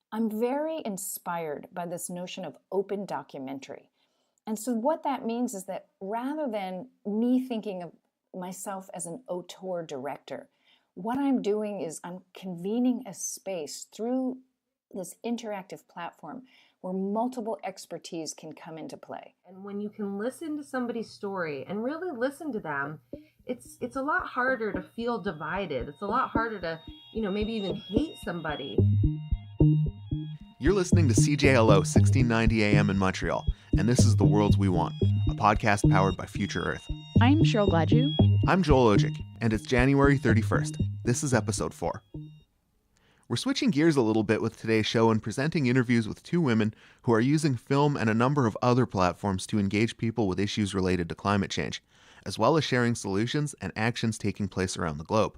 I'm very inspired by this notion of open documentary. And so what that means is that rather than me thinking of myself as an auteur director, what I'm doing is I'm convening a space through this interactive platform where multiple expertise can come into play. And when you can listen to somebody's story and really listen to them, it's a lot harder to feel divided. It's a lot harder to, maybe even hate somebody. You're listening to CJLO 1690 AM in Montreal, and this is The Worlds We Want, a podcast powered by Future Earth. I'm Cheryl Gladue. I'm Joel Ojic, and it's January 31st. This is episode 4. We're switching gears a little bit with today's show and presenting interviews with two women who are using film and a number of other platforms to engage people with issues related to climate change, as well as sharing solutions and actions taking place around the globe.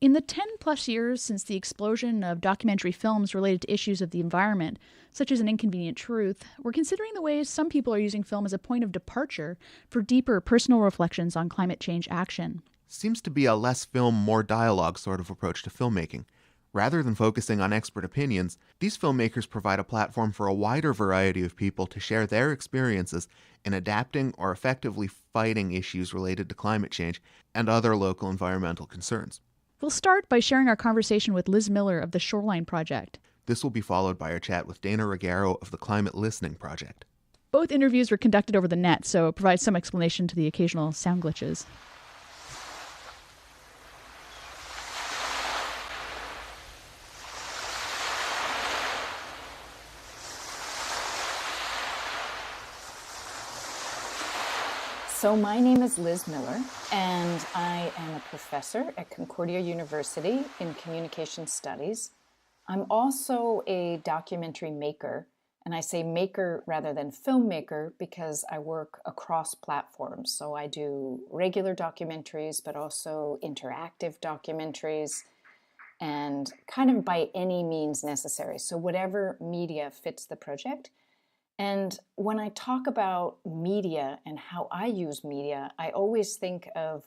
In the 10-plus years since the explosion of documentary films related to issues of the environment, such as An Inconvenient Truth, we're considering the ways some people are using film as a point of departure for deeper personal reflections on climate change action. Seems to be a less film, more dialogue sort of approach to filmmaking. Rather than focusing on expert opinions, these filmmakers provide a platform for a wider variety of people to share their experiences in adapting or effectively fighting issues related to climate change and other local environmental concerns. We'll start by sharing our conversation with Liz Miller of the Shoreline Project. This will be followed by our chat with Dayna Reggero of the Climate Listening Project. Both interviews were conducted over the net, so it provides some explanation to the occasional sound glitches. So my name is Liz Miller, and I am a professor at Concordia University in Communication Studies. I'm also a documentary maker, and I say maker rather than filmmaker because I work across platforms. So I do regular documentaries, but also interactive documentaries, and kind of by any means necessary. So whatever media fits the project. And when I talk about media and how I use media, I always think of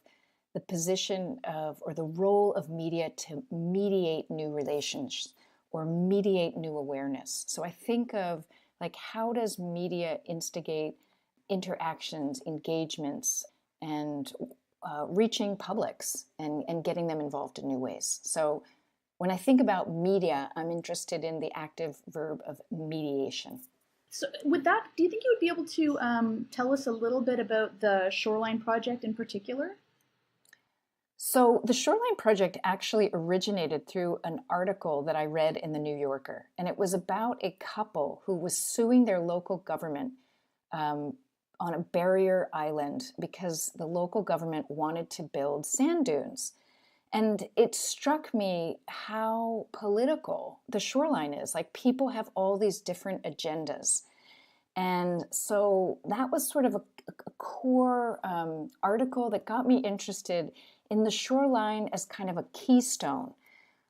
the position of, or the role of media to mediate new relations or mediate new awareness. So I think of like, how does media instigate interactions, engagements, and reaching publics and getting them involved in new ways. So when I think about media, I'm interested in the active verb of mediation. So with that, do you think you would be able to tell us a little bit about the Shoreline Project in particular? So the Shoreline Project actually originated through an article that I read in the New Yorker. And it was about a couple who was suing their local government on a barrier island because the local government wanted to build sand dunes. And it struck me how political the shoreline is. Like, people have all these different agendas. And so that was sort of a core article that got me interested in the shoreline as kind of a keystone.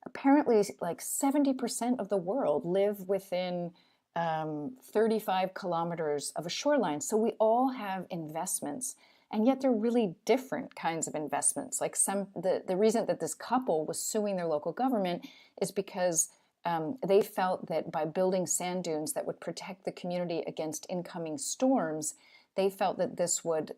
Apparently, like 70% of the world live within 35 kilometers of a shoreline. So we all have investments. And yet they're really different kinds of investments. Like the reason that this couple was suing their local government is because they felt that by building sand dunes that would protect the community against incoming storms, they felt that this would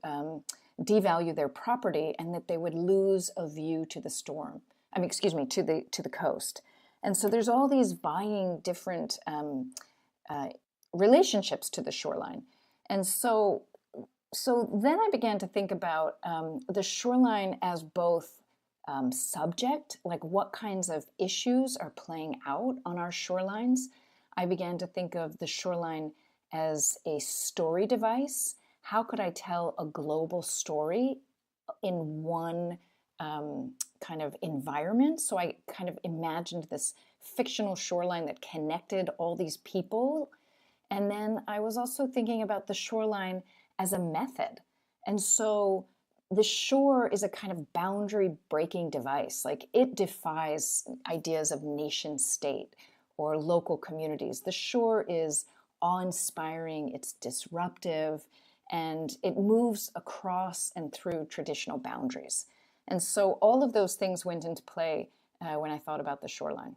devalue their property and that they would lose a view to the to the coast. And so there's all these vying different relationships to the shoreline. And so then I began to think about the shoreline as both subject, like what kinds of issues are playing out on our shorelines. I began to think of the shoreline as a story device. How could I tell a global story in one kind of environment? So I kind of imagined this fictional shoreline that connected all these people. And then I was also thinking about the shoreline as a method. And so the shore is a kind of boundary breaking device. Like, it defies ideas of nation state or local communities. The shore is awe-inspiring, it's disruptive, and it moves across and through traditional boundaries. And so all of those things went into play when I thought about the shoreline.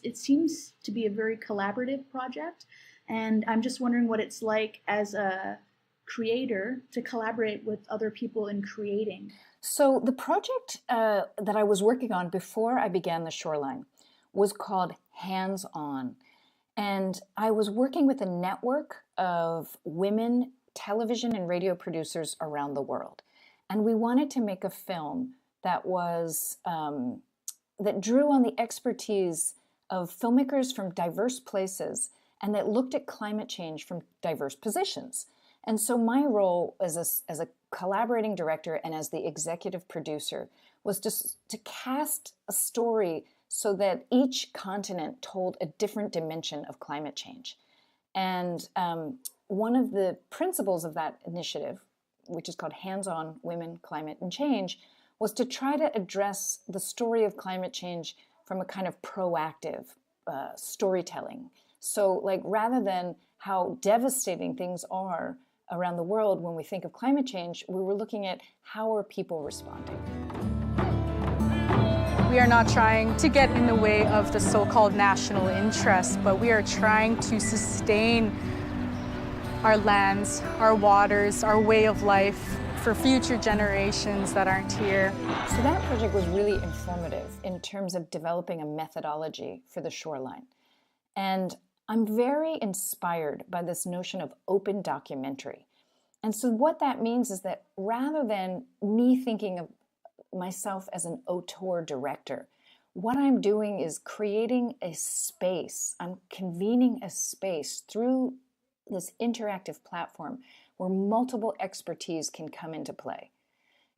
it seems to be a very collaborative project, and I'm just wondering what it's like as a creator to collaborate with other people in creating. So the project that I was working on before I began the Shoreline was called Hands On. And I was working with a network of women television and radio producers around the world. And we wanted to make a film that was that drew on the expertise of filmmakers from diverse places and that looked at climate change from diverse positions. And so my role as a collaborating director and as the executive producer was just to cast a story so that each continent told a different dimension of climate change. And one of the principles of that initiative, which is called Hands On Women, Climate, and Change, was to try to address the story of climate change from a kind of proactive storytelling. So, like, rather than how devastating things are around the world when we think of climate change, we were looking at how are people responding. We are not trying to get in the way of the so-called national interest, but we are trying to sustain our lands, our waters, our way of life for future generations that aren't here. So that project was really informative in terms of developing a methodology for the Shoreline. And I'm very inspired by this notion of open documentary. And so what that means is that rather than me thinking of myself as an auteur director, what I'm doing is creating a space. I'm convening a space through this interactive platform where multiple expertise can come into play.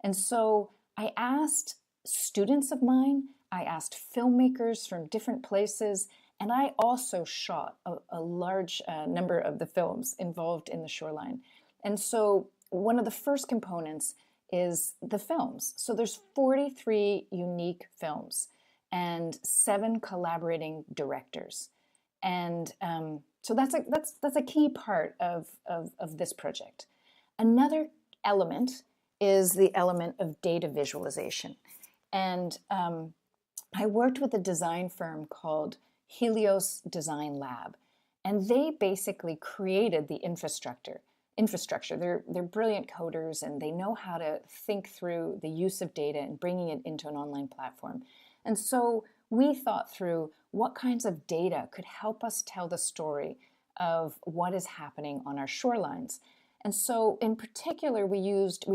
And so I asked students of mine, I asked filmmakers from different places, and I also shot a large number of the films involved in the Shoreline. And so one of the first components is the films. So there's 43 unique films and 7 collaborating directors. And so that's a key part of this project. Another element is the element of data visualization. And I worked with a design firm called Helios Design Lab, and they basically created the infrastructure. They're brilliant coders, and they know how to think through the use of data and bringing it into an online platform. And so we thought through what kinds of data could help us tell the story of what is happening on our shorelines. And so in particular, we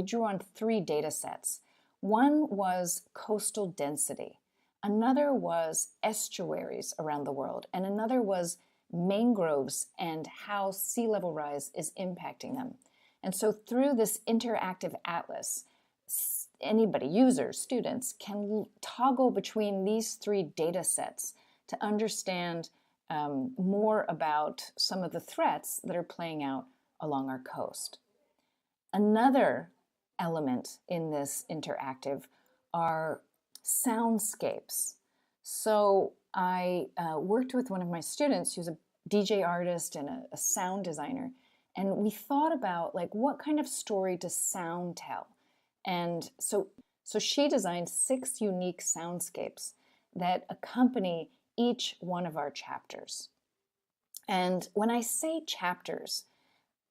drew on 3 data sets. One was coastal density, another was estuaries around the world, and another was mangroves and how sea level rise is impacting them. And so through this interactive atlas, anybody, users, students, can toggle between these 3 data sets to understand more about some of the threats that are playing out along our coast. Another element in this interactive are soundscapes. So I worked with one of my students who's a DJ artist and a sound designer, and we thought about, like, what kind of story does sound tell? And so she designed 6 unique soundscapes that accompany each one of our chapters. And when I say chapters,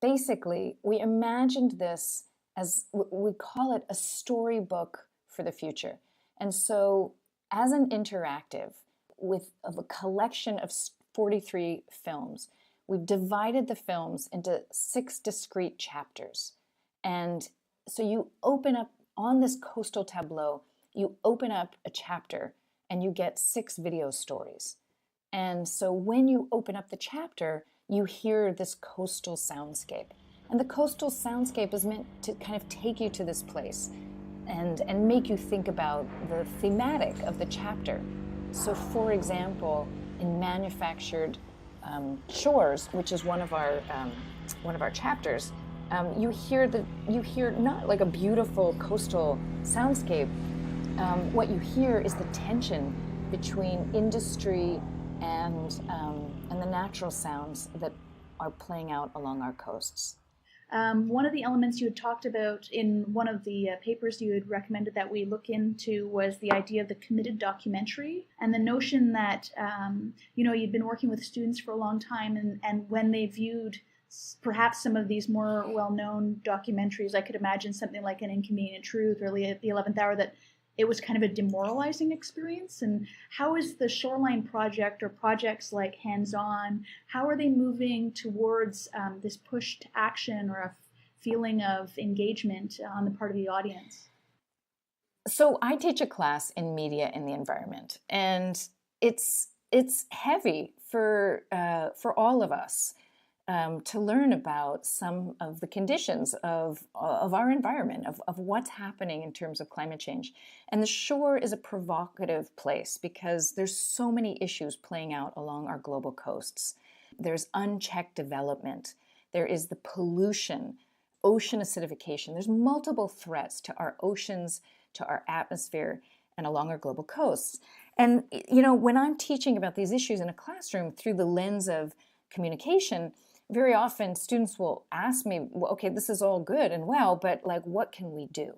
basically we imagined this as, we call it a storybook for the future. And so as an interactive of a collection of 43 films, we've divided the films into 6 discrete chapters. And so you open up on this coastal tableau, you open up a chapter and you get 6 video stories. And so when you open up the chapter, you hear this coastal soundscape. And the coastal soundscape is meant to kind of take you to this place and make you think about the thematic of the chapter. So for example, in Manufactured Shores, which is one of our chapters, you hear not like a beautiful coastal soundscape. What you hear is the tension between industry and the natural sounds that are playing out along our coasts. One of the elements you had talked about in one of the papers you had recommended that we look into was the idea of the committed documentary, and the notion that you'd been working with students for a long time, and when they viewed perhaps some of these more well-known documentaries, I could imagine something like An Inconvenient Truth or The 11th Hour, that it was kind of a demoralizing experience. And how is the Shoreline Project or projects like Hands On, how are they moving towards this push to action or a feeling of engagement on the part of the audience? So I teach a class in media and the environment, and it's heavy for all of us. To learn about some of the conditions of our environment, of what's happening in terms of climate change. And the shore is a provocative place because there's so many issues playing out along our global coasts. There's unchecked development. There is the pollution, ocean acidification. There's multiple threats to our oceans, to our atmosphere, and along our global coasts. And, when I'm teaching about these issues in a classroom through the lens of communication, very often students will ask me, well, okay, this is all good and well, but what can we do?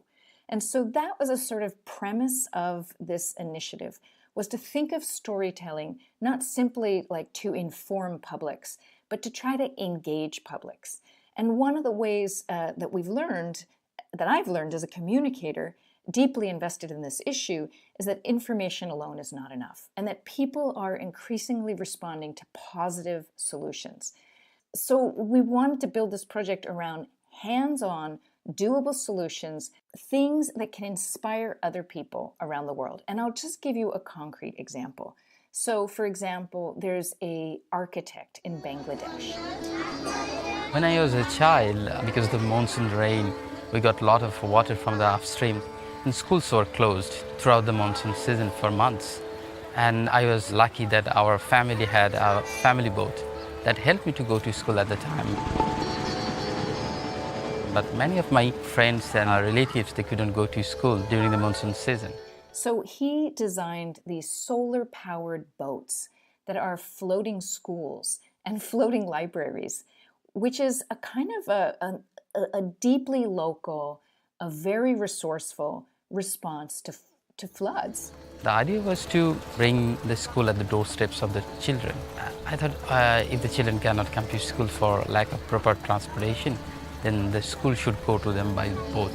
And so that was a sort of premise of this initiative, was to think of storytelling not simply to inform publics, but to try to engage publics. And one of the ways that I've learned as a communicator, deeply invested in this issue, is that information alone is not enough, and that people are increasingly responding to positive solutions. So we wanted to build this project around hands-on, doable solutions, things that can inspire other people around the world. And I'll just give you a concrete example. So, for example, there's an architect in Bangladesh. When I was a child, because of the monsoon rain, we got a lot of water from the upstream, and schools were closed throughout the monsoon season for months. And I was lucky that our family had a family boat that helped me to go to school at the time. But many of my friends and our relatives, they couldn't go to school during the monsoon season. So he designed these solar-powered boats that are floating schools and floating libraries, which is a kind of a deeply local, a very resourceful response to floods. The idea was to bring the school at the doorsteps of the children. I thought if the children cannot come to school for lack of proper transportation, then the school should go to them by boat.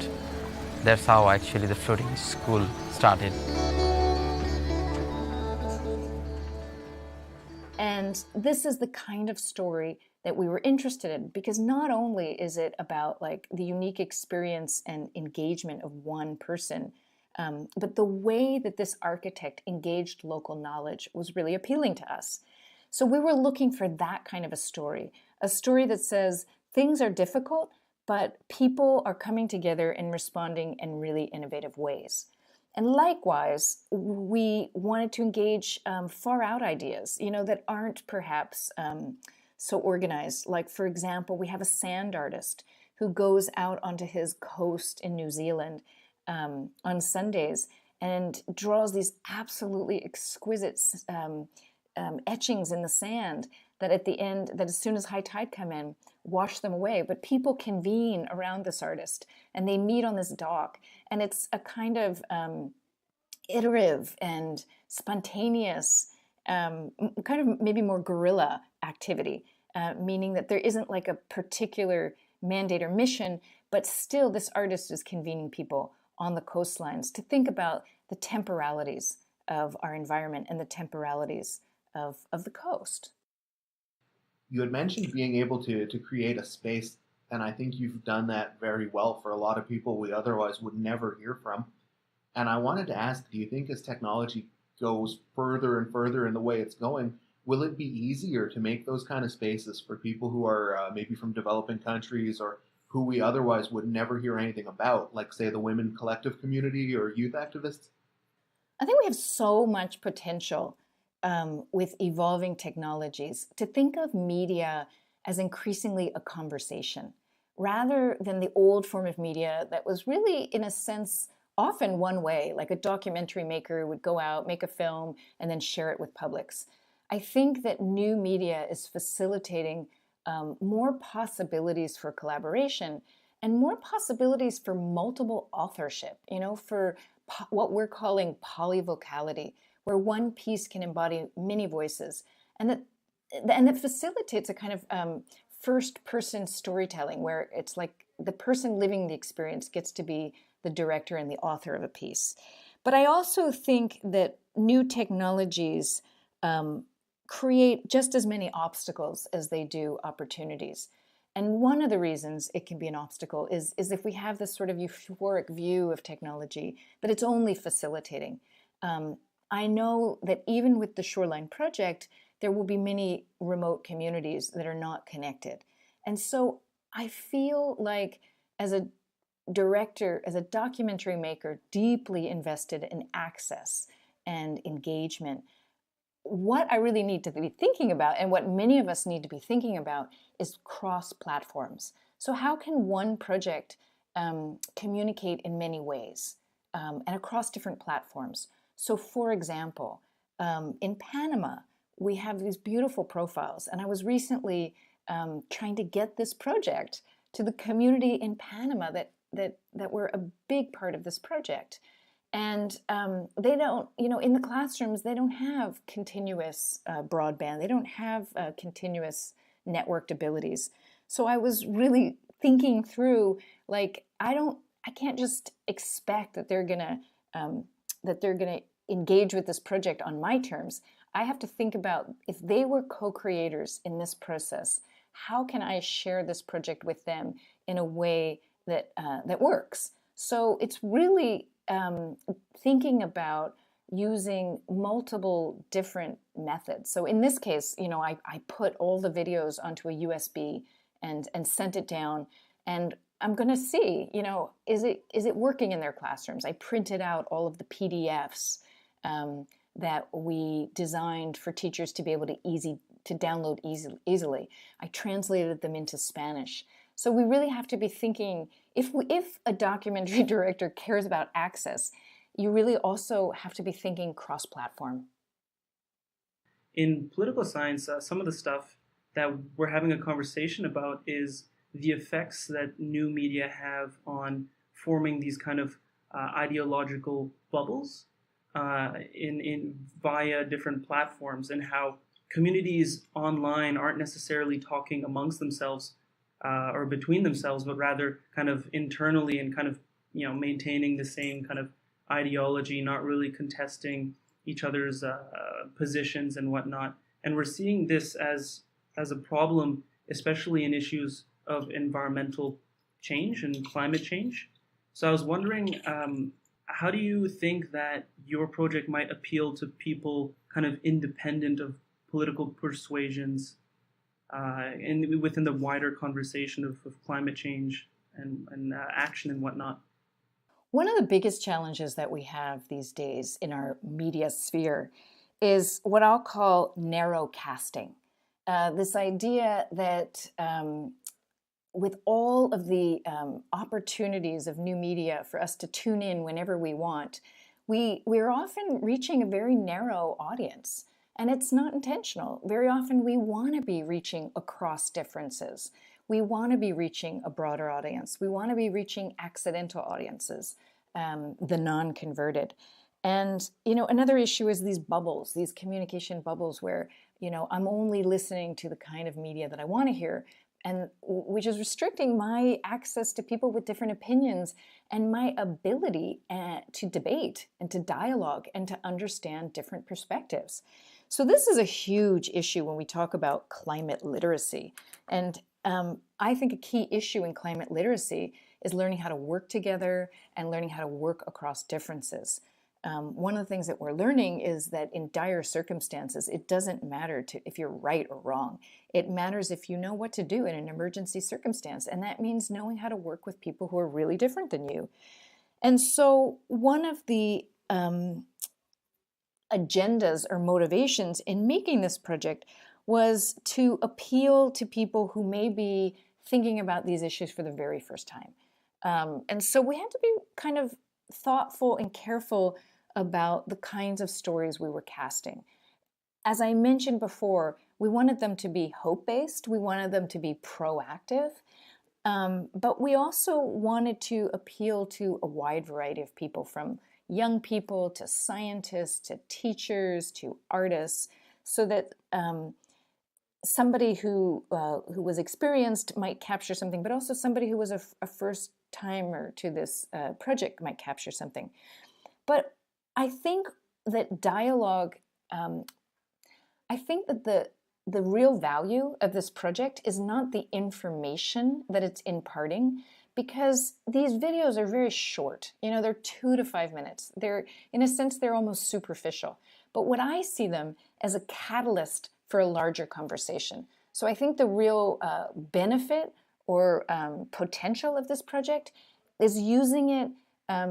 That's how actually the floating school started. And this is the kind of story that we were interested in, because not only is it about the unique experience and engagement of one person, but the way that this architect engaged local knowledge was really appealing to us. So we were looking for that kind of a story that says things are difficult, but people are coming together and responding in really innovative ways. And likewise, we wanted to engage far out ideas, that aren't perhaps so organized. Like, for example, we have a sand artist who goes out onto his coast in New Zealand on Sundays and draws these absolutely exquisite etchings in the sand that at the end, that as soon as high tide come in, wash them away. But people convene around this artist and they meet on this dock. And it's a kind of iterative and spontaneous, kind of maybe more guerrilla activity, meaning that there isn't a particular mandate or mission, but still this artist is convening people on the coastlines to think about the temporalities of our environment and the temporalities of the coast. You had mentioned being able to create a space, and I think you've done that very well for a lot of people we otherwise would never hear from. And I wanted to ask, do you think as technology goes further and further in the way it's going, will it be easier to make those kind of spaces for people who are maybe from developing countries or who we otherwise would never hear anything about, like, say, the women collective community or youth activists? I think we have so much potential with evolving technologies to think of media as increasingly a conversation, rather than the old form of media that was really, in a sense, often one way, like a documentary maker would go out, make a film, and then share it with publics. I think that new media is facilitating more possibilities for collaboration, and more possibilities for multiple authorship, for what we're calling polyvocality, where one piece can embody many voices, and that facilitates a kind of first-person storytelling, where it's like the person living the experience gets to be the director and the author of a piece. But I also think that new technologies create just as many obstacles as they do opportunities. And one of the reasons it can be an obstacle is if we have this sort of euphoric view of technology, that it's only facilitating. I know that even with the Shoreline Project, there will be many remote communities that are not connected. And so I feel like, as a director, as a documentary maker, deeply invested in access and engagement, what I really need to be thinking about, and what many of us need to be thinking about, is cross platforms. So how can one project communicate in many ways and across different platforms? So for example, in Panama, we have these beautiful profiles, and I was recently trying to get this project to the community in Panama that were a big part of this project. And they don't, in the classrooms, they don't have continuous broadband. They don't have continuous networked abilities. So I was really thinking through, like, I can't just expect that they're gonna engage with this project on my terms. I have to think about, if they were co-creators in this process, how can I share this project with them in a way that works? So it's really thinking about using multiple different methods. So in this case, I put all the videos onto a USB and sent it down, and I'm going to see, is it working in their classrooms? I printed out all of the PDFs that we designed for teachers to be able to download easily. I translated them into Spanish. So we really have to be thinking, if a documentary director cares about access, you really also have to be thinking cross-platform. In political science, some of the stuff that we're having a conversation about is the effects that new media have on forming these kind of ideological bubbles in via different platforms, and how communities online aren't necessarily talking amongst themselves or between themselves, but rather kind of internally, and kind of maintaining the same kind of ideology, not really contesting each other's positions and whatnot. And we're seeing this as a problem, especially in issues of environmental change and climate change. So I was wondering, how do you think that your project might appeal to people kind of independent of political persuasions and within the wider conversation of climate change and action and whatnot? One of the biggest challenges that we have these days in our media sphere is what I'll call narrow casting. This idea that with all of the opportunities of new media for us to tune in whenever we want, we're often reaching a very narrow audience. And it's not intentional. Very often we want to be reaching across differences. We want to be reaching a broader audience. We want to be reaching accidental audiences, the non-converted. And, another issue is these bubbles, these communication bubbles where, I'm only listening to the kind of media that I want to hear, and which is restricting my access to people with different opinions and my ability to debate and to dialogue and to understand different perspectives. So this is a huge issue when we talk about climate literacy. And I think a key issue in climate literacy is learning how to work together and learning how to work across differences. One of the things that we're learning is that in dire circumstances, it doesn't matter if you're right or wrong. It matters if you know what to do in an emergency circumstance. And that means knowing how to work with people who are really different than you. And so one of the agendas or motivations in making this project was to appeal to people who may be thinking about these issues for the very first time. And so we had to be kind of thoughtful and careful about the kinds of stories we were casting. as I mentioned before, we wanted them to be hope-based. We wanted them to be proactive. But we also wanted to appeal to a wide variety of people, from young people to scientists to teachers to artists, so that somebody who was experienced might capture something, but also somebody who was a first timer to this project might capture something. But I think that dialogue, I think that the real value of this project is not the information that it's imparting, because these videos are very short. They're 2 to 5 minutes. In a sense, they're almost superficial. But what I see them as a catalyst for a larger conversation. So I think the real benefit or potential of this project is using it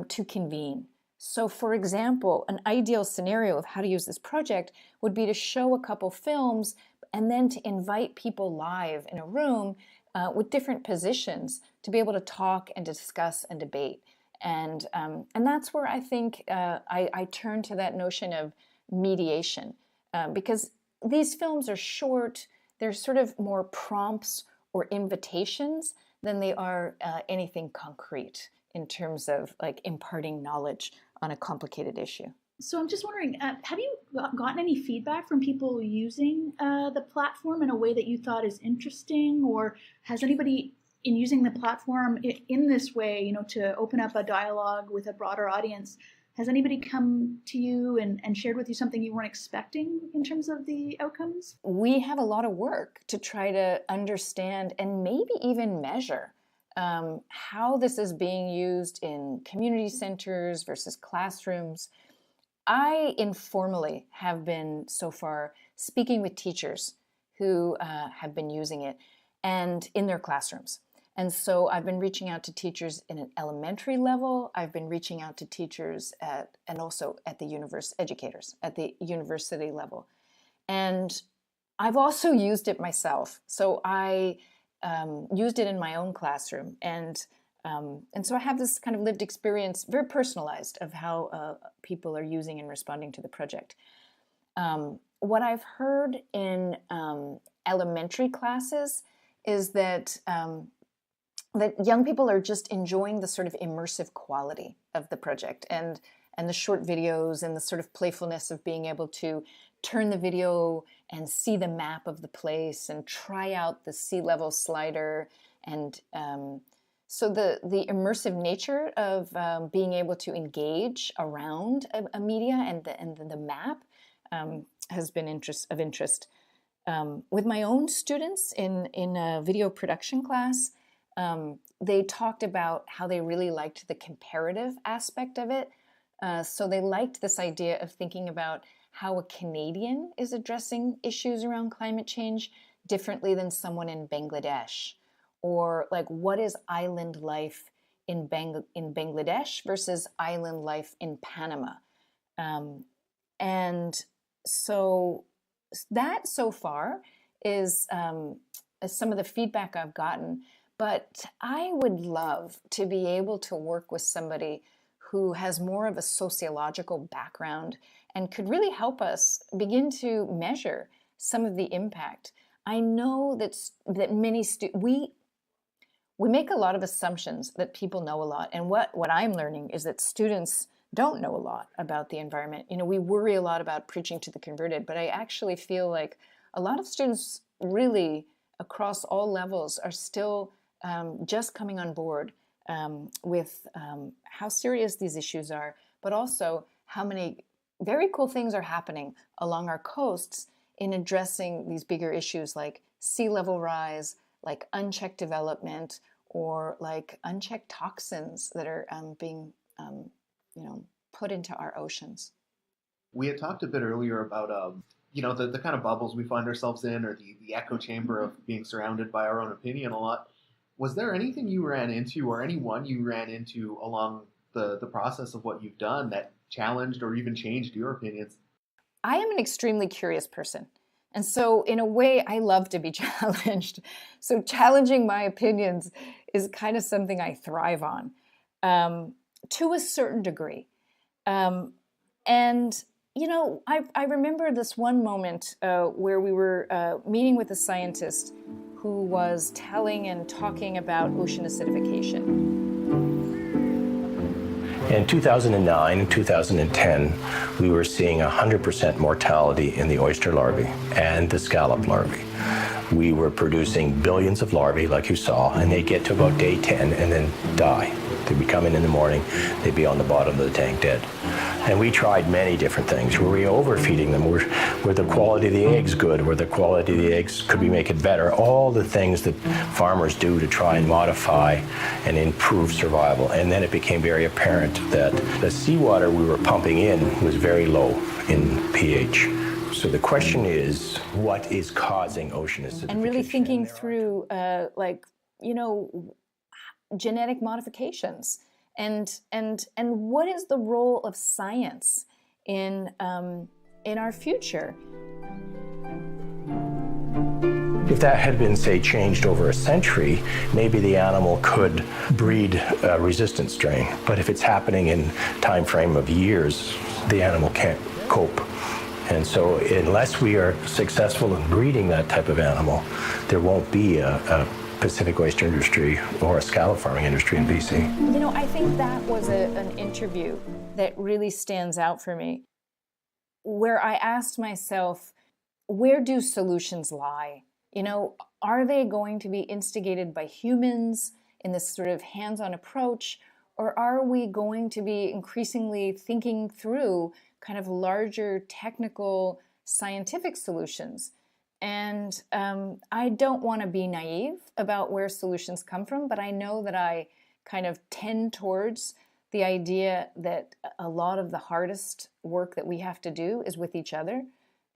to convene. So, for example, an ideal scenario of how to use this project would be to show a couple films and then to invite people live in a room with different positions to be able to talk and discuss and debate. And that's where I think I turn to that notion of mediation, because these films are short. They're sort of more prompts or invitations than they are anything concrete in terms of like imparting knowledge on a complicated issue. So I'm just wondering, have you gotten any feedback from people using the platform in a way that you thought is interesting, or has anybody in using the platform in this way, to open up a dialogue with a broader audience, has anybody come to you and shared with you something you weren't expecting in terms of the outcomes? We have a lot of work to try to understand and maybe even measure how this is being used in community centers versus classrooms. I informally have been so far speaking with teachers who have been using it and in their classrooms. And so I've been reaching out to teachers in an elementary level. I've been reaching out to teachers and also at the educators at the university level. And I've also used it myself. So I used it in my own classroom. And so I have this kind of lived experience, very personalized, of how people are using and responding to the project. What I've heard in elementary classes is that young people are just enjoying the sort of immersive quality of the project and the short videos and the sort of playfulness of being able to turn the video and see the map of the place and try out the sea level slider. And so the immersive nature of being able to engage around a media and the map has been of interest. With my own students in a video production class, they talked about how they really liked the comparative aspect of it. So they liked this idea of thinking about how a Canadian is addressing issues around climate change differently than someone in Bangladesh, or like what is island life in Bangladesh versus island life in Panama. And so that so far is some of the feedback I've gotten. But I would love to be able to work with somebody who has more of a sociological background and could really help us begin to measure some of the impact. I know that many we make a lot of assumptions that people know a lot, and what I'm learning is that students don't know a lot about the environment. We worry a lot about preaching to the converted, but I actually feel like a lot of students really across all levels are still just coming on board with how serious these issues are, but also how many very cool things are happening along our coasts in addressing these bigger issues like sea level rise, like unchecked development, or like unchecked toxins that are being put into our oceans. We had talked a bit earlier about the kind of bubbles we find ourselves in, or the echo chamber of being surrounded by our own opinion a lot. Was there anything you ran into, or anyone you ran into along the process of what you've done that challenged or even changed your opinions? I am an extremely curious person. And so in a way, I love to be challenged. So challenging my opinions is kind of something I thrive on to a certain degree. And I remember this one moment where we were meeting with a scientist who was telling and talking about ocean acidification. In 2009 and 2010, we were seeing 100% mortality in the oyster larvae and the scallop larvae. We were producing billions of larvae, like you saw, and they'd get to about day 10 and then die. They'd be coming in the morning, they'd be on the bottom of the tank dead. And we tried many different things. Were we overfeeding them? Were the quality of the eggs good? Were the quality of the eggs, could we make it better? All the things that farmers do to try and modify and improve survival. And then it became very apparent that the seawater we were pumping in was very low in pH. So the question is, what is causing ocean acidification? And really thinking through, genetic modifications, and what is the role of science in our future? If that had been, say, changed over a century, maybe the animal could breed a resistant strain. But if it's happening in time frame of years, the animal can't cope. And so unless we are successful in breeding that type of animal, there won't be a Pacific oyster industry or a scallop farming industry in BC. I think that was an interview that really stands out for me, where I asked myself, where do solutions lie? Are they going to be instigated by humans in this sort of hands-on approach, or are we going to be increasingly thinking through kind of larger technical scientific solutions? And I don't want to be naive about where solutions come from, but I know that I kind of tend towards the idea that a lot of the hardest work that we have to do is with each other,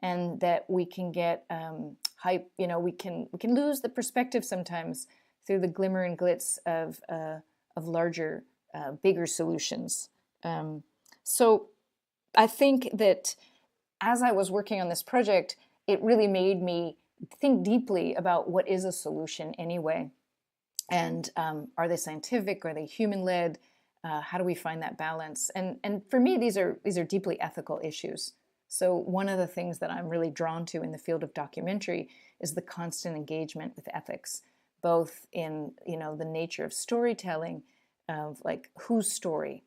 and that we can get hype. We can lose the perspective sometimes through the glimmer and glitz of larger, bigger solutions. So I think that as I was working on this project, it really made me think deeply about what is a solution anyway. And are they scientific? Are they human-led? How do we find that balance? And for me, these are deeply ethical issues. So one of the things that I'm really drawn to in the field of documentary is the constant engagement with ethics, both in the nature of storytelling, of like whose story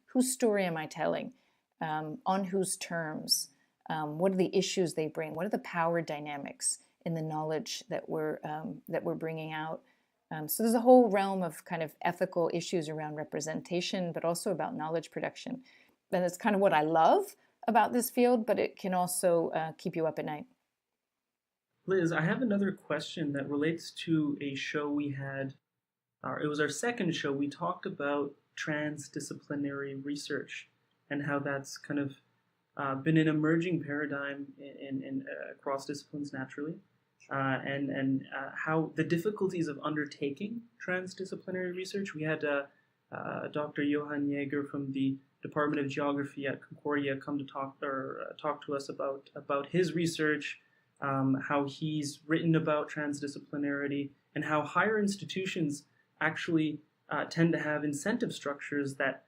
am I telling, on whose terms. What are the issues they bring? What are the power dynamics in the knowledge that we're bringing out? So there's a whole realm of kind of ethical issues around representation, but also about knowledge production. And it's kind of what I love about this field, but it can also keep you up at night. Liz, I have another question that relates to a show we had. It was our second show. We talked about transdisciplinary research and how that's kind of been an emerging paradigm in across disciplines naturally, and how the difficulties of undertaking transdisciplinary research. We had Dr. Johann Jäger from the Department of Geography at Concordia come to talk to us about his research, how he's written about transdisciplinarity, and how higher institutions actually tend to have incentive structures that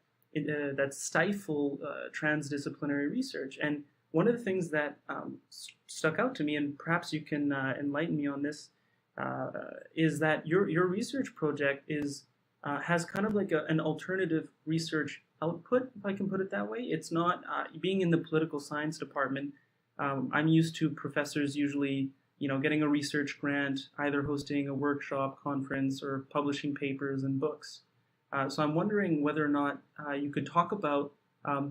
stifle transdisciplinary research. And one of the things that stuck out to me, and perhaps you can enlighten me on this, is that your research project has kind of like an alternative research output, if I can put it that way. It's not being in the political science department. I'm used to professors usually, getting a research grant, either hosting a workshop, conference, or publishing papers and books. So I'm wondering whether or not you could talk about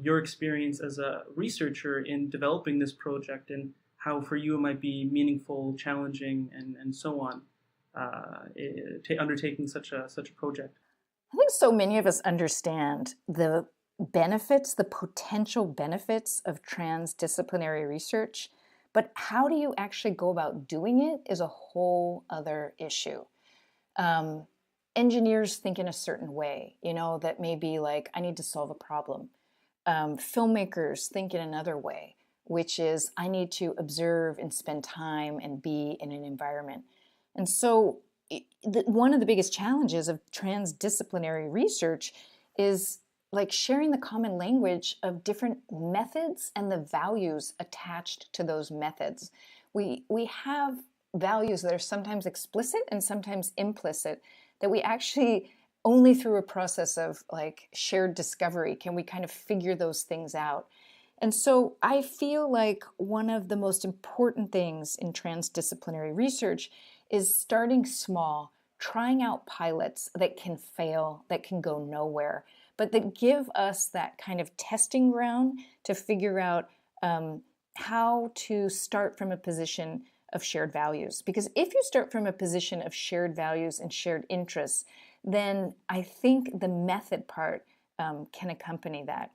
your experience as a researcher in developing this project, and how for you it might be meaningful, challenging, and so on, undertaking such a project. I think so many of us understand the benefits, the potential benefits of transdisciplinary research, but how do you actually go about doing it is a whole other issue. Engineers think in a certain way, that may be like, I need to solve a problem. Filmmakers think in another way, which is, I need to observe and spend time and be in an environment. And so one of the biggest challenges of transdisciplinary research is like sharing the common language of different methods and the values attached to those methods. We have values that are sometimes explicit and sometimes implicit, that we actually only through a process of like shared discovery can we kind of figure those things out. And so I feel like one of the most important things in transdisciplinary research is starting small, trying out pilots that can fail, that can go nowhere, but that give us that kind of testing ground to figure out how to start from a position of shared values. Because if you start from a position of shared values and shared interests, then I think the method part can accompany that.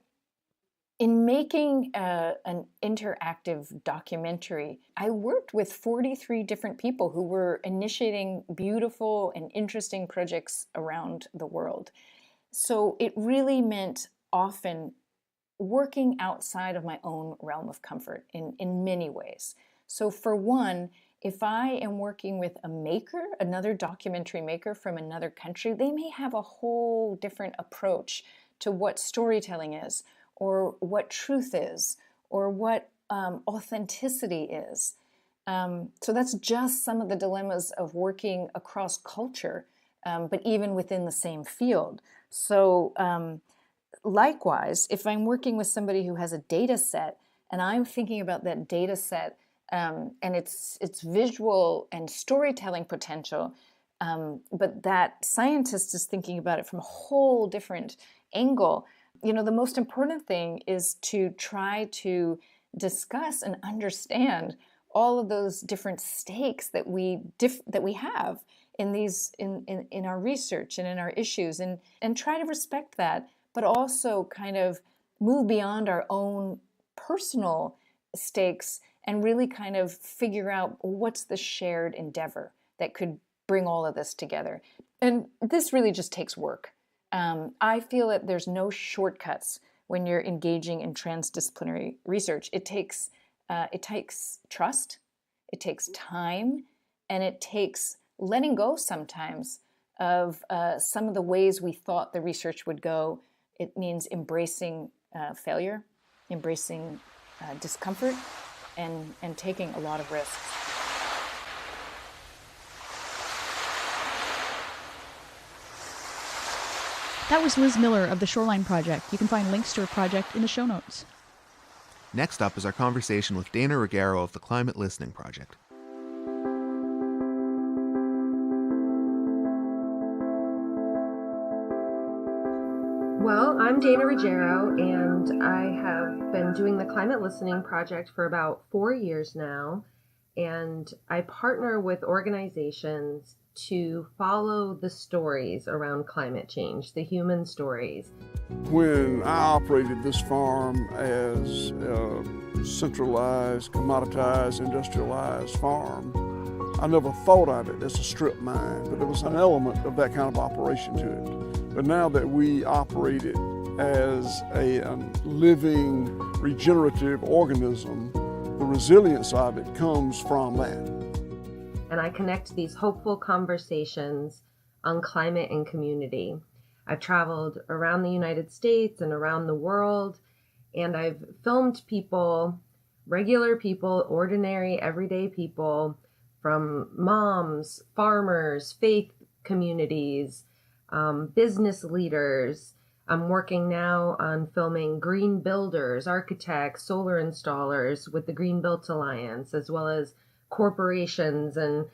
In making an interactive documentary, I worked with 43 different people who were initiating beautiful and interesting projects around the world. So it really meant often working outside of my own realm of comfort in many ways. So for one, if I am working with a maker, another documentary maker from another country, they may have a whole different approach to what storytelling is, or what truth is, or what authenticity is. So that's just some of the dilemmas of working across culture, but even within the same field. So likewise, if I'm working with somebody who has a data set, and I'm thinking about that data set and its visual and storytelling potential, but that scientist is thinking about it from a whole different angle, the most important thing is to try to discuss and understand all of those different stakes that we have in our research and in our issues, and try to respect that, but also kind of move beyond our own personal stakes and really kind of figure out what's the shared endeavor that could bring all of this together. And this really just takes work. I feel that there's no shortcuts when you're engaging in transdisciplinary research. It takes trust, it takes time, and it takes letting go sometimes of some of the ways we thought the research would go. It means embracing failure, embracing discomfort, and taking a lot of risks. That was Liz Miller of the Shoreline Project. You can find links to her project in the show notes. Next up is our conversation with Dayna Reggero of the Climate Listening Project. Well, I'm Dayna Reggero, and I have been doing the Climate Listening Project for about 4 years now, and I partner with organizations to follow the stories around climate change, the human stories. When I operated this farm as a centralized, commoditized, industrialized farm, I never thought of it as a strip mine, but there was an element of that kind of operation to it. But now that we operate it as a living, regenerative organism, the resilience of it comes from that. And I connect these hopeful conversations on climate and community. I've traveled around the United States and around the world, and I've filmed people, regular people, ordinary, everyday people, from moms, farmers, faith communities, business leaders. I'm working now on filming green builders, architects, solar installers with the Green Built Alliance, as well as corporations and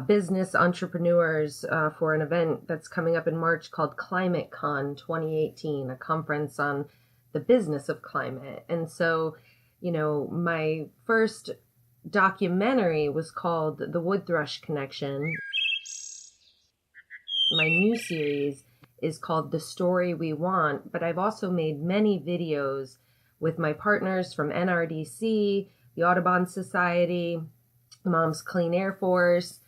business entrepreneurs for an event that's coming up in March called Climate Con 2018, a conference on the business of climate. And so, my first documentary was called The Wood Thrush Connection. My new series is called The Story We Want, but I've also made many videos with my partners from NRDC, the Audubon Society, Mom's Clean Air Force,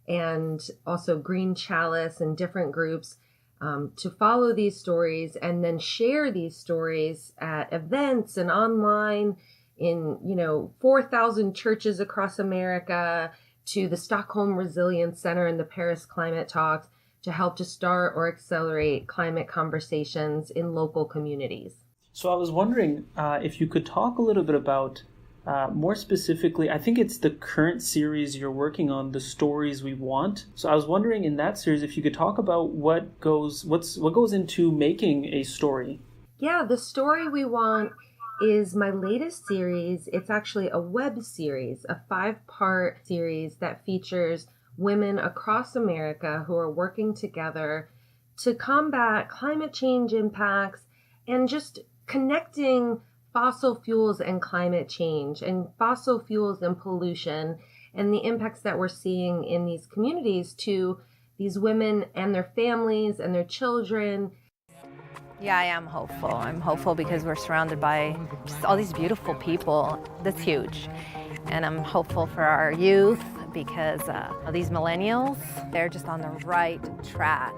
and also Green Chalice and different groups to follow these stories and then share these stories at events and online in 4,000 churches across America, to the Stockholm Resilience Center and the Paris Climate Talks, to help to start or accelerate climate conversations in local communities. So I was wondering if you could talk a little bit about, more specifically, I think it's the current series you're working on, The Stories We Want. So I was wondering in that series if you could talk about what goes into making a story. Yeah, The Story We Want is my latest series. It's actually a web series, a 5-part series that features women across America who are working together to combat climate change impacts and just connecting fossil fuels and climate change and fossil fuels and pollution and the impacts that we're seeing in these communities to these women and their families and their children. Yeah, I am hopeful. I'm hopeful because we're surrounded by just all these beautiful people. That's huge. And I'm hopeful for our youth because these millennials, they're just on the right track.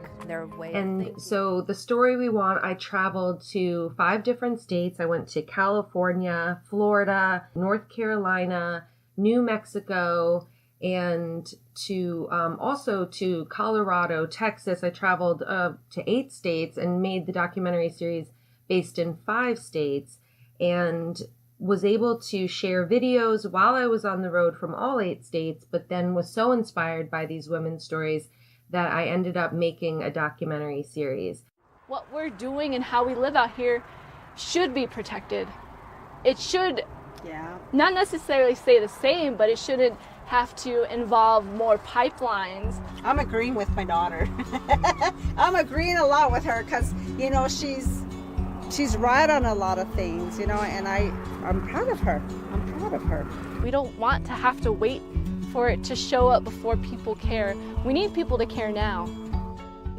And so The Story We Want, I traveled to 5 different states. I went to California, Florida, North Carolina, New Mexico, and to also to Colorado, Texas. I traveled to 8 states and made the documentary series based in 5 states, and was able to share videos while I was on the road from all 8 states, but then was so inspired by these women's stories that I ended up making a documentary series. What we're doing and how we live out here should be protected. It should not necessarily stay the same, but it shouldn't have to involve more pipelines. I'm agreeing with my daughter. I'm agreeing a lot with her because, she's right on a lot of things, and I'm proud of her. I'm proud of her. We don't want to have to wait for it to show up before people care. We need people to care now.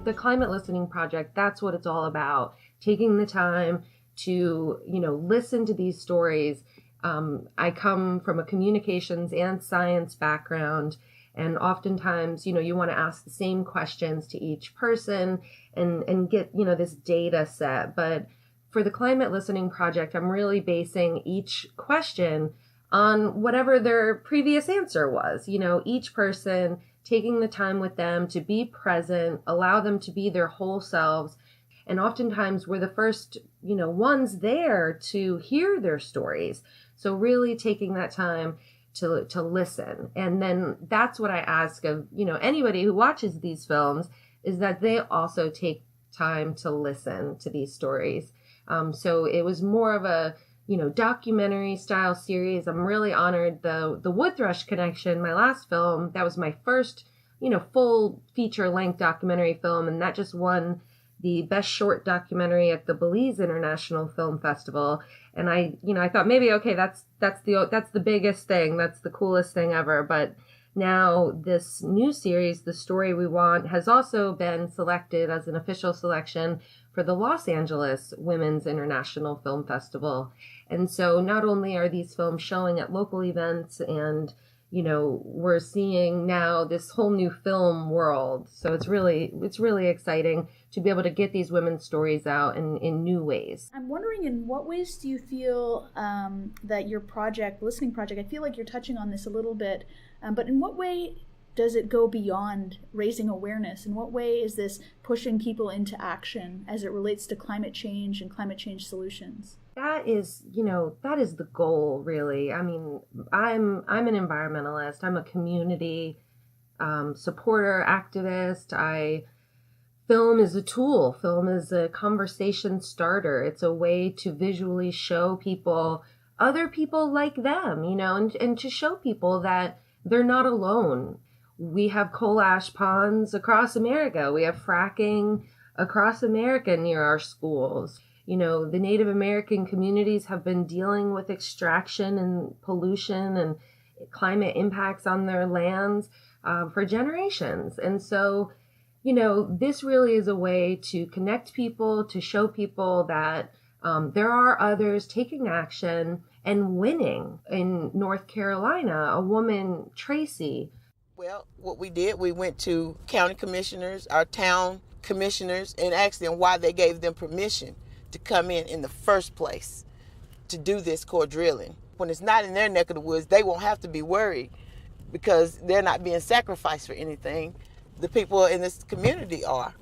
The Climate Listening Project, that's what it's all about. Taking the time to, listen to these stories. I come from a communications and science background, and oftentimes, you want to ask the same questions to each person and get, this data set. But for the Climate Listening Project, I'm really basing each question on whatever their previous answer was. Each person, taking the time with them to be present, allow them to be their whole selves. And oftentimes we're the first, ones there to hear their stories. So really taking that time to listen. And then that's what I ask of, anybody who watches these films, is that they also take time to listen to these stories. So it was more of a documentary style series. I'm really honored. The Wood Thrush Connection, my last film, that was my first, full feature length documentary film. And that just won the best short documentary at the Belize International Film Festival. And I thought maybe, okay, that's the biggest thing. That's the coolest thing ever. But now this new series, The Story We Want, has also been selected as an official selection for the Los Angeles Women's International Film Festival. And so not only are these films showing at local events and, we're seeing now this whole new film world. So it's really exciting to be able to get these women's stories out in new ways. I'm wondering, in what ways do you feel that your listening project, I feel like you're touching on this a little bit, but in what way does it go beyond raising awareness? In what way is this pushing people into action as it relates to climate change and climate change solutions? That is the goal, really. I mean, I'm an environmentalist. I'm a community supporter, activist. Film is a tool. Film is a conversation starter. It's a way to visually show people other people like them, and to show people that they're not alone. We have coal ash ponds across America. We have fracking across America near our schools. The Native American communities have been dealing with extraction and pollution and climate impacts on their lands for generations. And so, this really is a way to connect people, to show people that there are others taking action and winning. In North Carolina, a woman, Tracy. Well, what we did, we went to county commissioners, our town commissioners, and asked them why they gave them permission to come in the first place to do this core drilling. When it's not in their neck of the woods, they won't have to be worried because they're not being sacrificed for anything. the people in this community are.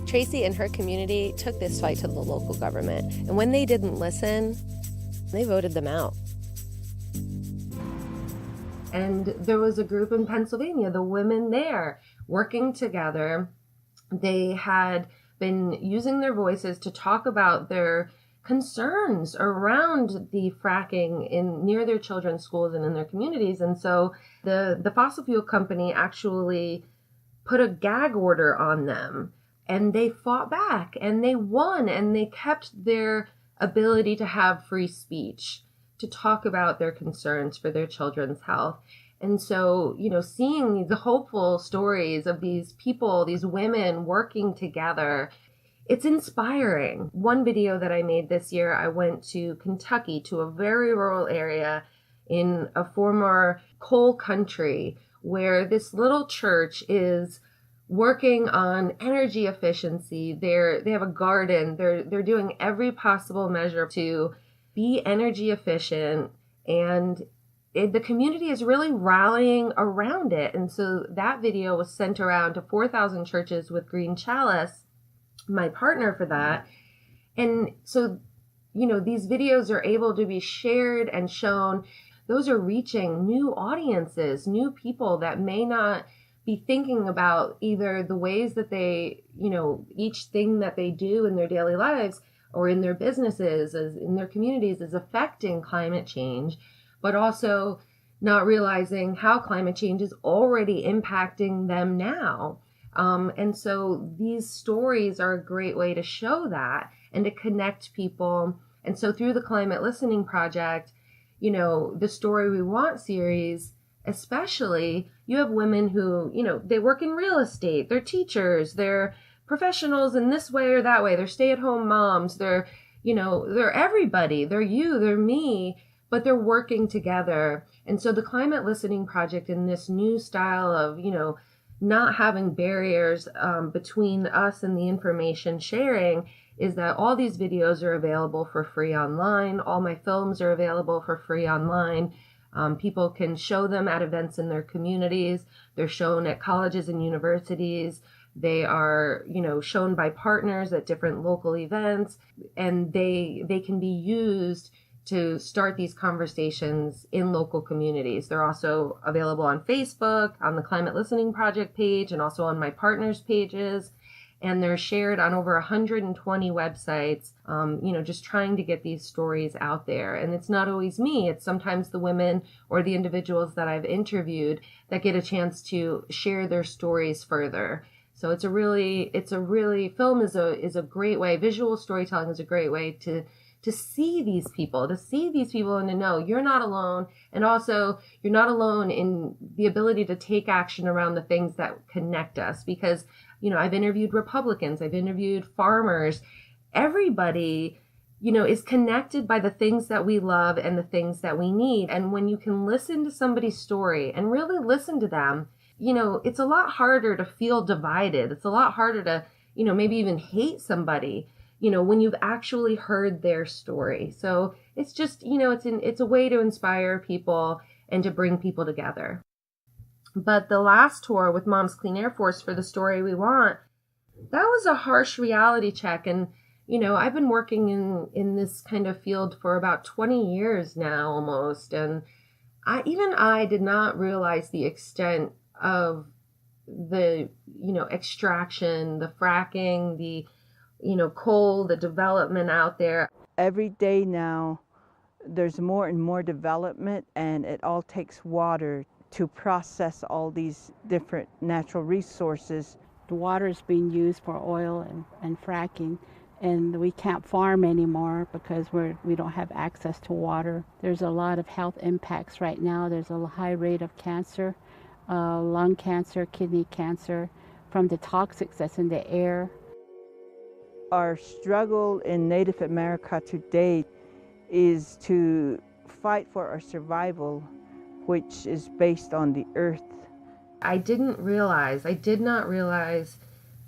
Tracy and her community took this fight to the local government, and when they didn't listen, they voted them out. And there was a group in Pennsylvania, the women there, working together. They had been using their voices to talk about their concerns around the fracking near their children's schools and in their communities. And so the fossil fuel company actually put a gag order on them, and they fought back and they won, and they kept their ability to have free speech, to talk about their concerns for their children's health. And so, seeing the hopeful stories of these people, these women working together, it's inspiring. One video that I made this year, I went to Kentucky, to a very rural area in a former coal country, where this little church is working on energy efficiency. They have a garden. They're doing every possible measure to be energy efficient, and the community is really rallying around it. And so that video was sent around to 4,000 churches with Green Chalice, my partner for that. And so, these videos are able to be shared and shown. Those are reaching new audiences, new people that may not be thinking about either the ways that they, each thing that they do in their daily lives or in their businesses, in their communities, is affecting climate change, but also not realizing how climate change is already impacting them now. And so these stories are a great way to show that and to connect people. And so through the Climate Listening Project, the Story We Want series, especially, you have women who, they work in real estate, they're teachers, they're professionals in this way or that way, they're stay-at-home moms, they're everybody, they're you, they're me, but they're working together. And so the Climate Listening Project, in this new style of, not having barriers between us and the information sharing, is that all these videos are available for free online. All my films are available for free online. People can show them at events in their communities. They're shown at colleges and universities. They are, shown by partners at different local events, and they can be used to start these conversations in local communities. They're also available on Facebook, on the Climate Listening Project page, and also on my partners' pages. And they're shared on over 120 websites, just trying to get these stories out there. And it's not always me. It's sometimes the women or the individuals that I've interviewed that get a chance to share their stories further. So it's a really, film is a great way, visual storytelling is a great way to see these people, and to know you're not alone. And also you're not alone in the ability to take action around the things that connect us. Because, I've interviewed Republicans, I've interviewed farmers, everybody, is connected by the things that we love and the things that we need. And when you can listen to somebody's story and really listen to them, it's a lot harder to feel divided. It's a lot harder to, maybe even hate somebody, when you've actually heard their story. So it's just, it's a way to inspire people and to bring people together. But the last tour with Mom's Clean Air Force for The Story We Want, that was a harsh reality check. And, I've been working in this kind of field for about 20 years now almost. And I did not realize the extent of the, extraction, the fracking, the, coal, the development out there. Every day now, there's more and more development, and it all takes water to process all these different natural resources. The water is being used for oil and fracking, and we can't farm anymore because we don't have access to water. There's a lot of health impacts right now. There's a high rate of cancer, lung cancer, kidney cancer, from the toxics that's in the air. Our struggle in Native America today is to fight for our survival, which is based on the earth. I did not realize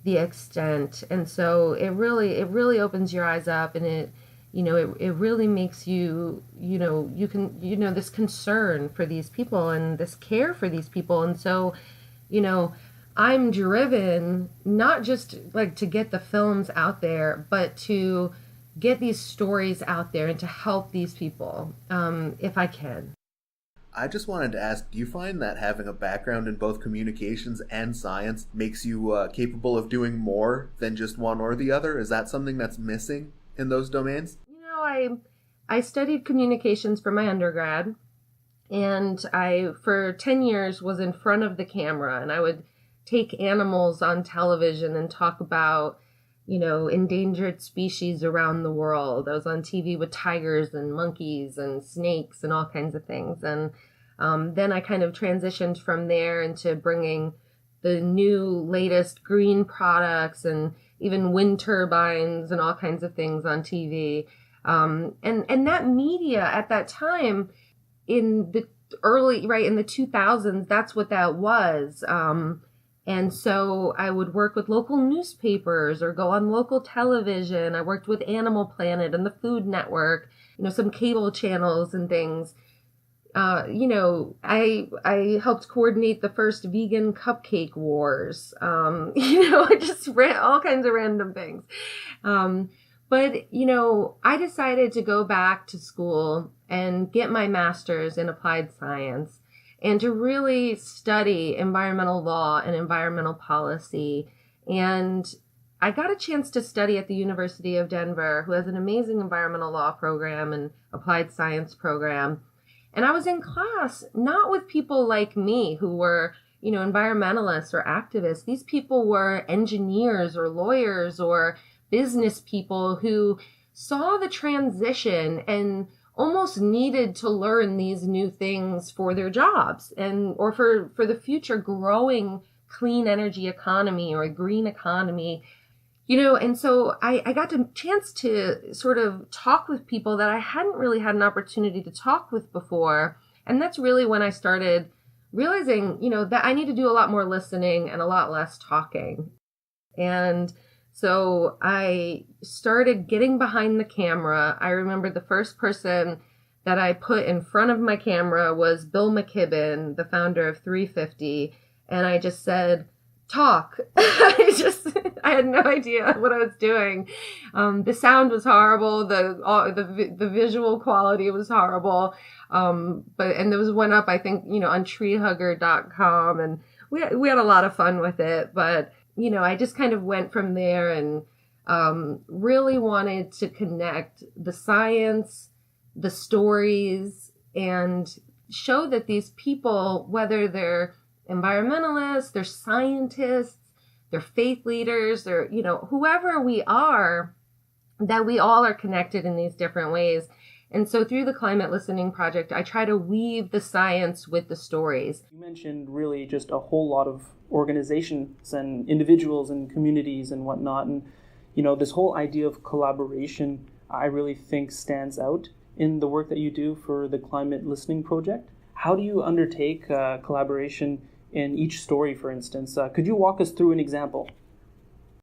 the extent. And so it really opens your eyes up, and it really makes you, this concern for these people and this care for these people. And so, I'm driven not just like to get the films out there, but to get these stories out there and to help these people, if I can. I just wanted to ask, do you find that having a background in both communications and science makes you capable of doing more than just one or the other? Is that something that's missing in those domains? You know, I studied communications for my undergrad, and I, for 10 years, was in front of the camera, and I would take animals on television and talk about, you know, endangered species around the world. I was on TV with tigers and monkeys and snakes and all kinds of things. And then I kind of transitioned from there into bringing the new latest green products and even wind turbines and all kinds of things on TV. And that media at that time, in the in the 2000s, that's what that was. And so I would work with local newspapers or go on local television. I worked with Animal Planet and the Food Network, you know, some cable channels and things. You know, I helped coordinate the first vegan cupcake wars. You know, I just ran all kinds of random things. But, you know, I decided to go back to school and get my master's in applied science and to really study environmental law and environmental policy. And I got a chance to study at the University of Denver, who has an amazing environmental law program and applied science program. And I was in class, not with people like me who were, you know, environmentalists or activists. These people were engineers or lawyers or business people who saw the transition and almost needed to learn these new things for their jobs and or for the future growing clean energy economy or a green economy. You know, and so I got a chance to sort of talk with people that I hadn't really had an opportunity to talk with before. And that's really when I started realizing, you know, that I need to do a lot more listening and a lot less talking. And so I started getting behind the camera. I remember the first person that I put in front of my camera was Bill McKibben, the founder of 350. And I just said, talk. I had no idea what I was doing. The sound was horrible. The visual quality was horrible. And there was one up, I think, you know, on treehugger.com, and we had a lot of fun with it. But, you know, I just kind of went from there and really wanted to connect the science, the stories, and show that these people, whether they're environmentalists, they're scientists, they're faith leaders, they're, you know, whoever we are, that we all are connected in these different ways. And so through the Climate Listening Project, I try to weave the science with the stories. You mentioned really just a whole lot of organizations and individuals and communities and whatnot. And, you know, this whole idea of collaboration, I really think stands out in the work that you do for the Climate Listening Project. How do you undertake collaboration in each story, for instance? Could you walk us through an example?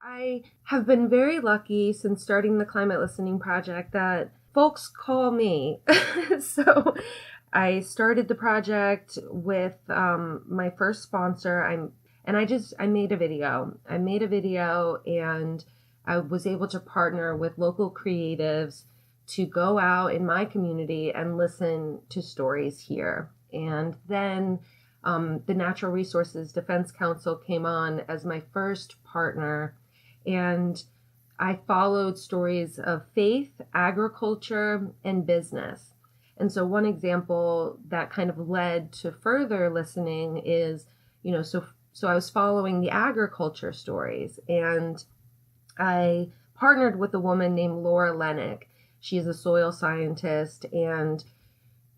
I have been very lucky since starting the Climate Listening Project that folks call me. So I started the project with my first sponsor. I made a video. And I was able to partner with local creatives to go out in my community and listen to stories here. And then the Natural Resources Defense Council came on as my first partner, and I followed stories of faith, agriculture, and business. And so one example that kind of led to further listening is, you know, so I was following the agriculture stories, and I partnered with a woman named Laura Lennick. She is a soil scientist and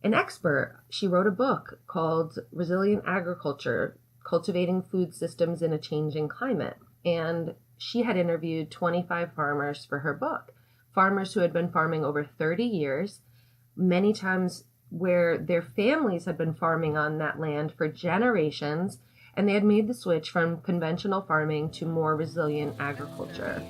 an expert. She wrote a book called Resilient Agriculture, Cultivating Food Systems in a Changing Climate. And she had interviewed 25 farmers for her book, farmers who had been farming over 30 years, many times where their families had been farming on that land for generations, and they had made the switch from conventional farming to more resilient agriculture.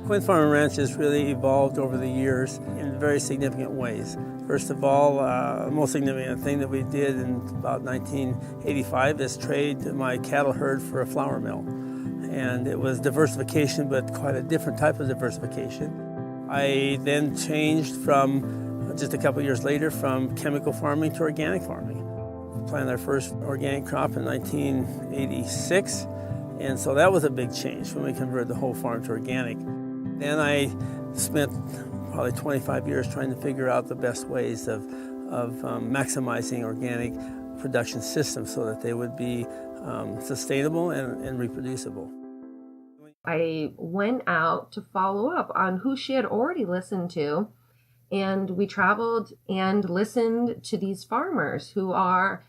Quinn Farm and Ranch has really evolved over the years in very significant ways. First of all, the most significant thing that we did in about 1985 is trade my cattle herd for a flour mill. And it was diversification, but quite a different type of diversification. I then changed from, just a couple of years later, from chemical farming to organic farming. We planted our first organic crop in 1986, and so that was a big change when we converted the whole farm to organic. Then I spent probably 25 years trying to figure out the best ways of maximizing organic production systems so that they would be sustainable and reproducible. I went out to follow up on who she had already listened to, and we traveled and listened to these farmers who are,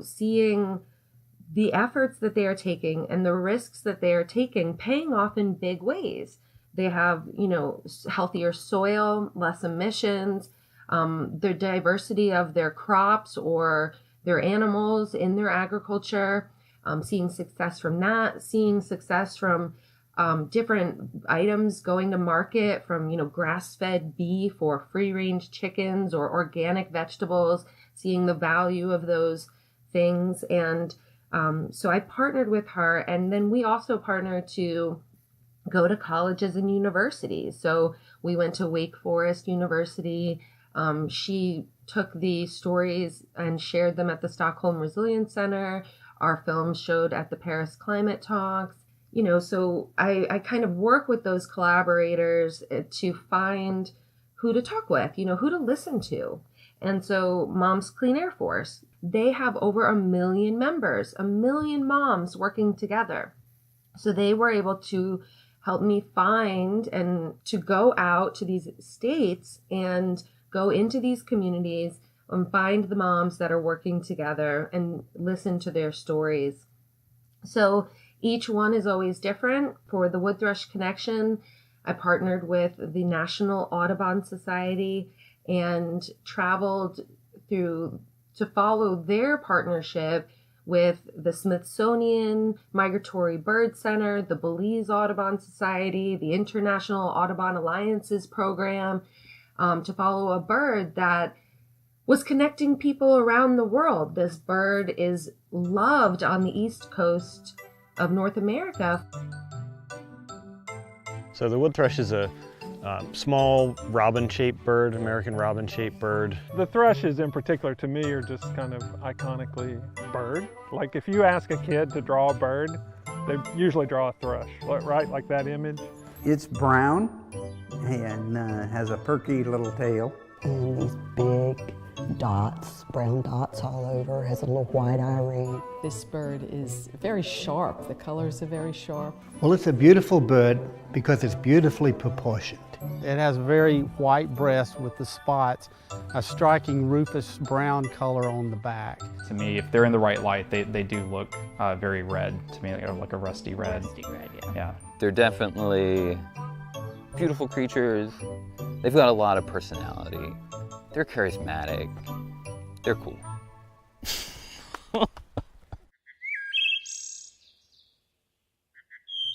seeing the efforts that they are taking and the risks that they are taking paying off in big ways. They have, healthier soil, less emissions, the diversity of their crops or their animals in their agriculture, seeing success from that, seeing success from different items going to market, from, grass-fed beef or free-range chickens or organic vegetables, seeing the value of those things. And so I partnered with her, and then we also partnered to go to colleges and universities. So we went to Wake Forest University. She took the stories and shared them at the Stockholm Resilience Center. Our films showed at the Paris Climate Talks. So I kind of work with those collaborators to find who to talk with, who to listen to. And so Moms Clean Air Force, they have over 1 million members, 1 million moms working together. So they were able to help me find and to go out to these states and go into these communities and find the moms that are working together and listen to their stories. So each one is always different. For the Wood Thrush Connection, I partnered with the National Audubon Society and traveled through to follow their partnership with the Smithsonian Migratory Bird Center, the Belize Audubon Society, the International Audubon Alliances Program, to follow a bird that was connecting people around the world. This bird is loved on the East Coast of North America. So the wood thrush is a small robin-shaped bird, American robin-shaped bird. The thrushes in particular to me are just kind of iconically bird. Like if you ask a kid to draw a bird, they usually draw a thrush, right? Like that image. It's brown and has a perky little tail. And these big dots, brown dots all over, has a little white eye ring. This bird is very sharp. The colors are very sharp. Well, it's a beautiful bird because it's beautifully proportioned. It has very white breast with the spots, a striking rufous brown color on the back. To me, if they're in the right light, they do look very red to me, like a rusty red. Rusty red, yeah. Yeah. They're definitely beautiful creatures. They've got a lot of personality. They're charismatic. They're cool.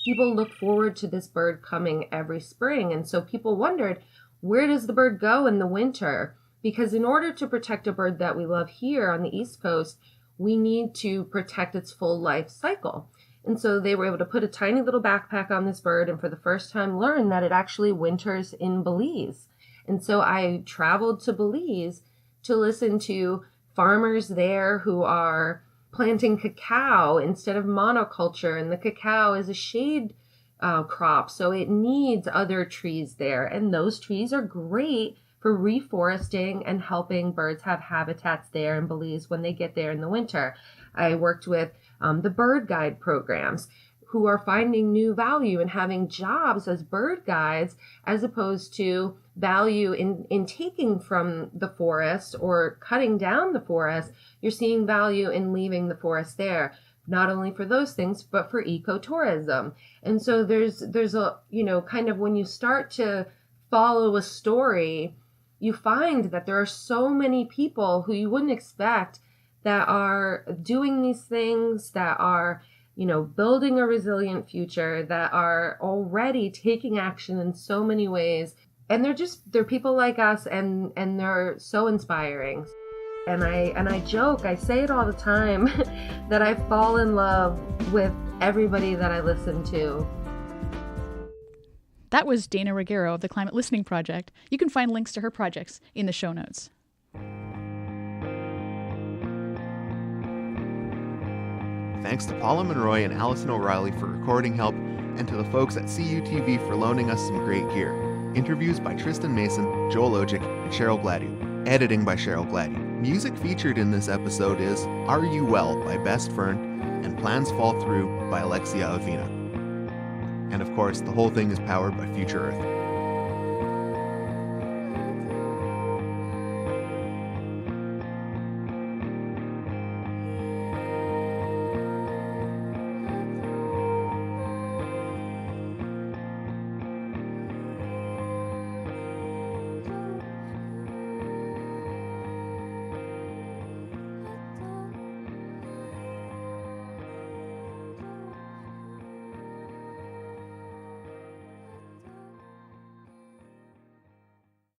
People look forward to this bird coming every spring, and so people wondered, where does the bird go in the winter? Because in order to protect a bird that we love here on the East Coast, we need to protect its full life cycle. And so they were able to put a tiny little backpack on this bird and for the first time learn that it actually winters in Belize. And so I traveled to Belize to listen to farmers there who are planting cacao instead of monoculture, and the cacao is a shade crop, so it needs other trees there, and those trees are great for reforesting and helping birds have habitats there in Belize when they get there in the winter. I worked with the bird guide programs who are finding new value in having jobs as bird guides as opposed to value in taking from the forest or cutting down the forest. You're seeing value in leaving the forest there, not only for those things, but for ecotourism. And so there's a, kind of when you start to follow a story, you find that there are so many people who you wouldn't expect that are doing these things, that are building a resilient future, that are already taking action in so many ways. And they're people like us, and they're so inspiring. And I joke, I say it all the time, that I fall in love with everybody that I listen to. That was Dayna Reggero of the Climate Listening Project. You can find links to her projects in the show notes. Thanks to Paula Monroy and Allison O'Reilly for recording help, and to the folks at CUTV for loaning us some great gear. Interviews by Tristan Mason, Joel Ojic, and Cheryl Gladew. Editing by Cheryl Gladew. Music featured in this episode is Are You Well by Best Fern and Plans Fall Through by Alexia Avina. And of course, the whole thing is powered by Future Earth.